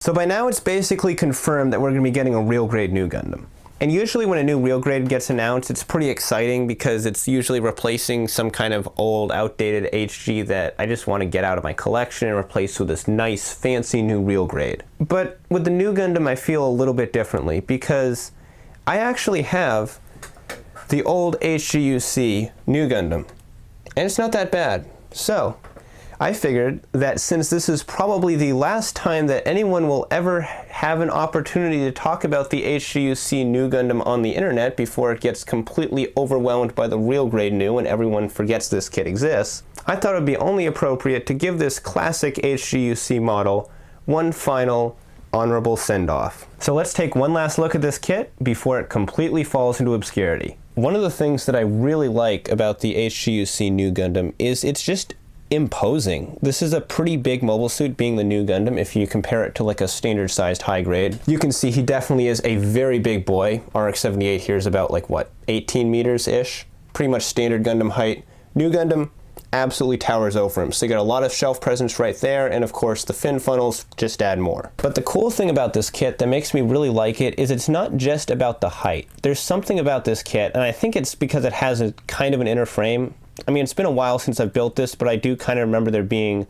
So by now it's basically confirmed that we're going to be getting a real grade Nu Gundam. And usually when a new real grade gets announced, it's pretty exciting because it's usually replacing some kind of old, outdated HG that I just want to get out of my collection and replace with this nice, fancy new real grade. But with the Nu Gundam, I feel a little bit differently because I actually have the old HGUC Nu Gundam, and it's not that bad. So I figured that since this is probably the last time that anyone will ever have an opportunity to talk about the HGUC Nu Gundam on the internet before it gets completely overwhelmed by the real grade Nu and everyone forgets this kit exists, I thought it would be only appropriate to give this classic HGUC model one final honorable send-off. So let's take one last look at this kit before it completely falls into obscurity. One of the things that I really like about the HGUC Nu Gundam is it's just imposing. This is a pretty big mobile suit, being the Nu Gundam. If you compare it to like a standard sized high grade, you can see he definitely is a very big boy. RX-78 here is about like what, 18 meters ish, pretty much standard Gundam height. Nu Gundam absolutely towers over him, so you got a lot of shelf presence right there, and of course the fin funnels just add more. But the cool thing about this kit that makes me really like it is it's not just about the height. There's something about this kit, and I think it's because it has a kind of an inner frame. I mean, it's been a while since I've built this, but I do kind of remember there being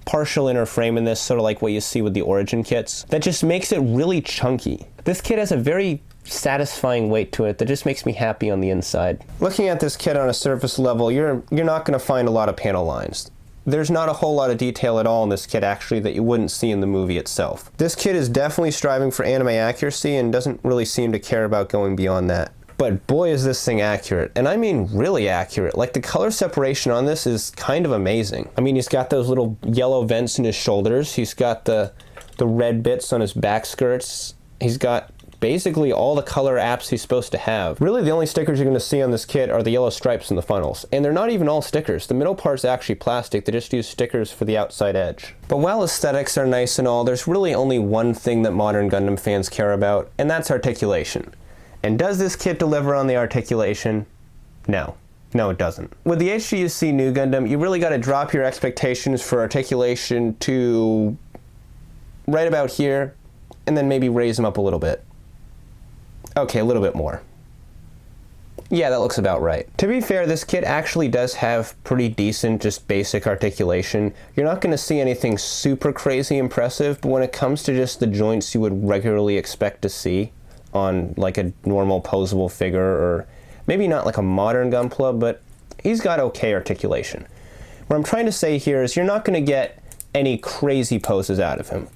partial inner frame in this, sort of like what you see with the Origin kits, that just makes it really chunky. This kit has a very satisfying weight to it that just makes me happy on the inside. Looking at this kit on a surface level, you're not going to find a lot of panel lines. There's not a whole lot of detail at all in this kit actually that you wouldn't see in the movie itself. This kit is definitely striving for anime accuracy and doesn't really seem to care about going beyond that. But boy is this thing accurate, and I mean really accurate. Like the color separation on this is kind of amazing. I mean, he's got those little yellow vents in his shoulders, he's got the red bits on his back skirts, he's got basically all the color apps he's supposed to have. Really the only stickers you're going to see on this kit are the yellow stripes in the funnels, and they're not even all stickers. The middle part's actually plastic, they just use stickers for the outside edge. But while aesthetics are nice and all, there's really only one thing that modern Gundam fans care about, and that's articulation. And does this kit deliver on the articulation? No. No, it doesn't. With the HGUC Nu Gundam, you really got to drop your expectations for articulation to right about here, and then maybe raise them up a little bit. Okay, a little bit more. Yeah, that looks about right. To be fair, this kit actually does have pretty decent, just basic articulation. You're not going to see anything super crazy impressive, but when it comes to just the joints you would regularly expect to see on like a normal posable figure, or maybe not like a modern Gunpla, but he's got okay articulation. What I'm trying to say here is you're not going to get any crazy poses out of him.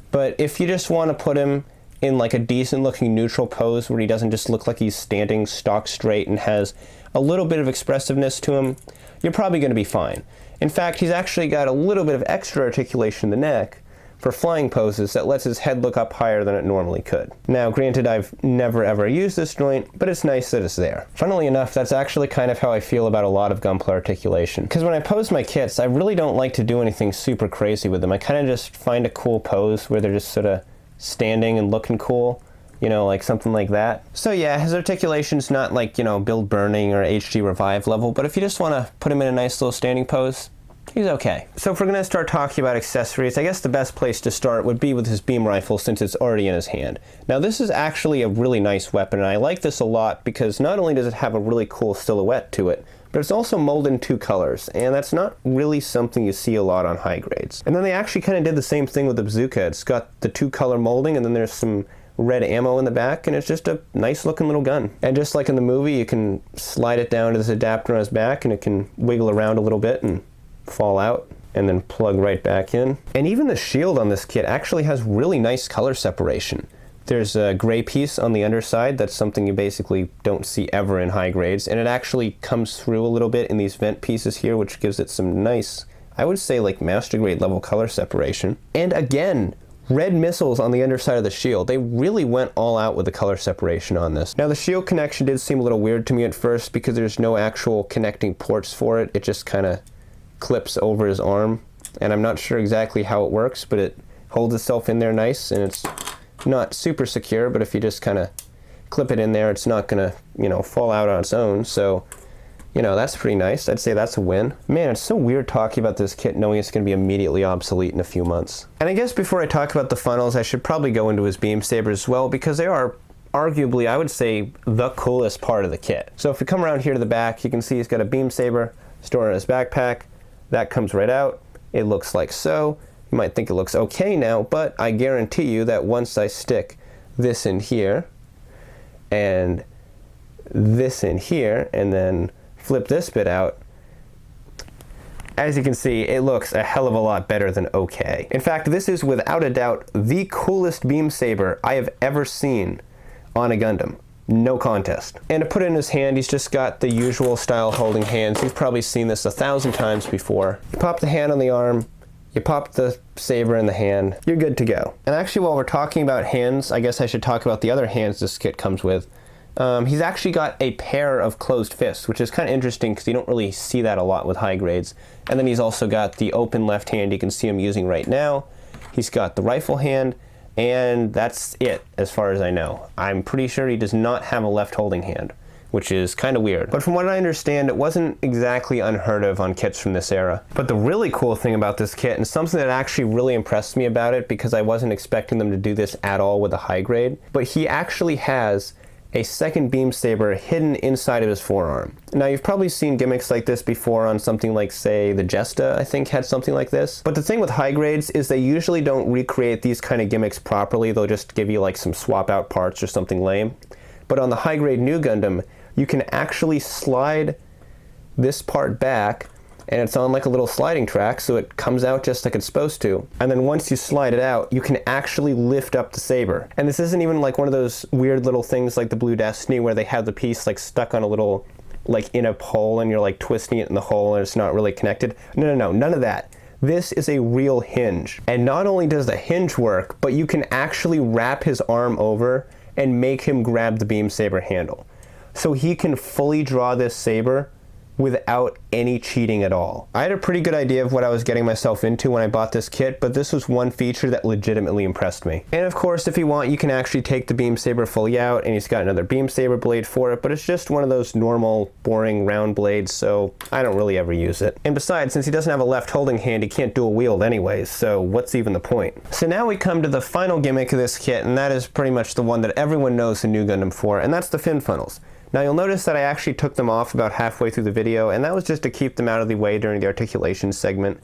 But if you just want to put him in like a decent looking neutral pose where he doesn't just look like he's standing stock straight and has a little bit of expressiveness to him, you're probably going to be fine. In fact, he's actually got a little bit of extra articulation in the neck for flying poses that lets his head look up higher than it normally could. Now, granted, I've never ever used this joint, but it's nice that it's there. Funnily enough, that's actually kind of how I feel about a lot of Gunpla articulation. Because when I pose my kits, I really don't like to do anything super crazy with them. I kind of just find a cool pose where they're just sort of standing and looking cool, you know, like something like that. So yeah, his articulation's not like, you know, Build Burning or HG Revive level, but if you just want to put him in a nice little standing pose, he's okay. So if we're going to start talking about accessories, I guess the best place to start would be with his beam rifle since it's already in his hand. Now this is actually a really nice weapon, and I like this a lot because not only does it have a really cool silhouette to it, but it's also molded in two colors, and that's not really something you see a lot on high grades. And then they actually kind of did the same thing with the bazooka. It's got the two color molding, and then there's some red ammo in the back, and it's just a nice looking little gun. And just like in the movie, you can slide it down to this adapter on his back, and it can wiggle around a little bit and fall out and then plug right back in. And even the shield on this kit actually has really nice color separation. There's a gray piece on the underside that's something you basically don't see ever in high grades, and it actually comes through a little bit in these vent pieces here, which gives it some nice, I would say like master grade level color separation. And again, red missiles on the underside of the shield. They really went all out with the color separation on this. Now the shield connection did seem a little weird to me at first because there's no actual connecting ports for it. It just kind of clips over his arm, and I'm not sure exactly how it works, but it holds itself in there nice, and it's not super secure, but if you just kind of clip it in there, it's not gonna, you know, fall out on its own. So You know, that's pretty nice. I'd say that's a win. Man, it's so weird talking about this kit knowing it's going to be immediately obsolete in a few months. And I guess before I talk about the funnels, I should probably go into his beam sabers as well, because they are arguably, I would say, the coolest part of the kit. So if we come around here to the back, you can see he's got a beam saber stored in his backpack. That comes right out. It looks like so. You might think it looks okay now, but I guarantee you that once I stick this in here, and this in here, and then flip this bit out, as you can see, it looks a hell of a lot better than okay. In fact, this is without a doubt the coolest beam saber I have ever seen on a Gundam. No contest. And to put it in his hand, he's just got the usual style holding hands. You've probably seen this 1,000 times before. You pop the hand on the arm, you pop the saber in the hand, you're good to go. And actually, while we're talking about hands, I guess I should talk about the other hands this kit comes with. He's actually got a pair of closed fists, which is kind of interesting because you don't really see that a lot with high grades. And then he's also got the open left hand you can see him using right now. He's got the rifle hand, and that's it as far as I know. I'm pretty sure he does not have a left holding hand, which is kind of weird. But from what I understand, it wasn't exactly unheard of on kits from this era. But the really cool thing about this kit, and something that actually really impressed me about it, because I wasn't expecting them to do this at all with a high grade, but he actually has a second beam saber hidden inside of his forearm. Now, you've probably seen gimmicks like this before on something like, say, the Jesta, I think, had something like this. But the thing with high grades is they usually don't recreate these kind of gimmicks properly. They'll just give you like some swap out parts or something lame. But on the high grade Nu Gundam, you can actually slide this part back, and it's on like a little sliding track, so it comes out just like it's supposed to. And then once you slide it out, you can actually lift up the saber. And this isn't even like one of those weird little things like the Blue Destiny where they have the piece like stuck on a little, like in a hole, and you're like twisting it in the hole and it's not really connected. No, none of that. This is a real hinge. And not only does the hinge work, but you can actually wrap his arm over and make him grab the beam saber handle. So he can fully draw this saber without any cheating at all. I had a pretty good idea of what I was getting myself into when I bought this kit, but this was one feature that legitimately impressed me. And of course, if you want, you can actually take the beam saber fully out, and he's got another beam saber blade for it, but it's just one of those normal, boring round blades, so I don't really ever use it. And besides, since he doesn't have a left holding hand, he can't dual wield anyways, so what's even the point? So now we come to the final gimmick of this kit, and that is pretty much the one that everyone knows the Nu Gundam for, and that's the fin funnels. Now you'll notice that I actually took them off about halfway through the video, and that was just to keep them out of the way during the articulation segment.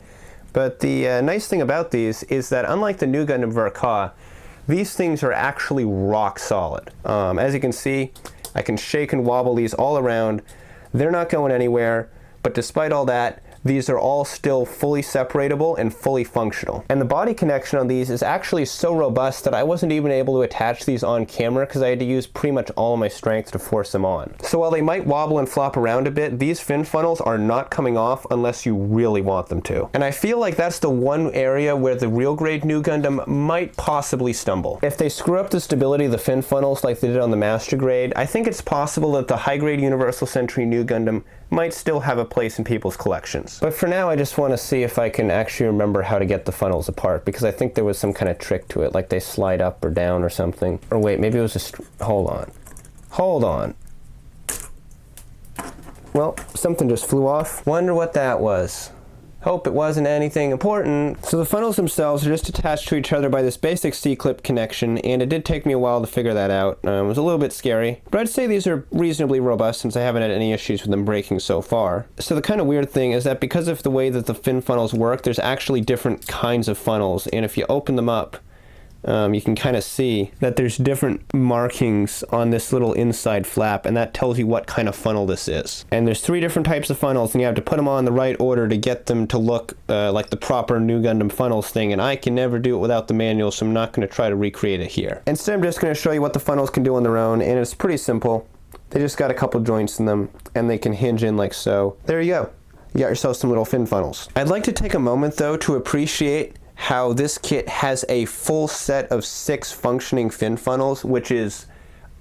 But the nice thing about these is that unlike the Nu Gundam Verka, these things are actually rock solid. As you can see, I can shake and wobble these all around. They're not going anywhere, but despite all that, these are all still fully separatable and fully functional. And the body connection on these is actually so robust that I wasn't even able to attach these on camera because I had to use pretty much all of my strength to force them on. So while they might wobble and flop around a bit, these fin funnels are not coming off unless you really want them to. And I feel like that's the one area where the real grade Nu Gundam might possibly stumble. If they screw up the stability of the fin funnels like they did on the Master Grade, I think it's possible that the high grade Universal Century Nu Gundam might still have a place in people's collections. But for now, I just want to see if I can actually remember how to get the funnels apart, because I think there was some kind of trick to it, like they slide up or down or something. Or wait, maybe it was just, hold on. Well, something just flew off. Wonder what that was. Hope it wasn't anything important. So the funnels themselves are just attached to each other by this basic C-clip connection, and it did take me a while to figure that out. It was a little bit scary, but I'd say these are reasonably robust since I haven't had any issues with them breaking so far. So the kind of weird thing is that because of the way that the fin funnels work, there's actually different kinds of funnels, and if you open them up, you can kind of see that there's different markings on this little inside flap, and that tells you what kind of funnel this is. And there's 3 different types of funnels, and you have to put them on the right order to get them to look like the proper Nu Gundam funnels thing, and I can never do it without the manual, so I'm not going to try to recreate it here. Instead, I'm just going to show you what the funnels can do on their own, and it's pretty simple. They just got a couple joints in them, and they can hinge in like so. There you go. You got yourself some little fin funnels. I'd like to take a moment, though, to appreciate how this kit has a full set of 6 functioning fin funnels, which is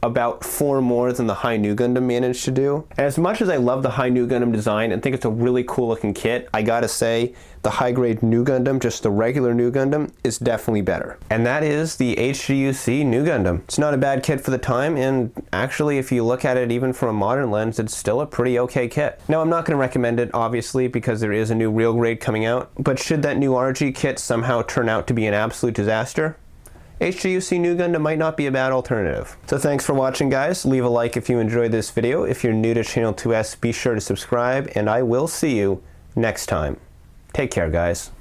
about 4 more than the High Nu Gundam managed to do. And as much as I love the High Nu Gundam design and think it's a really cool looking kit, I gotta say the high grade Nu Gundam, just the regular Nu Gundam, is definitely better. And that is the HGUC Nu Gundam. It's not a bad kit for the time, and actually if you look at it even from a modern lens, it's still a pretty okay kit. Now I'm not going to recommend it obviously because there is a new real grade coming out, but should that new RG kit somehow turn out to be an absolute disaster, HGUC Nu Gundam might not be a bad alternative. So thanks for watching, guys. Leave a like if you enjoyed this video. If you're new to Channel 2S, be sure to subscribe, and I will see you next time. Take care, guys.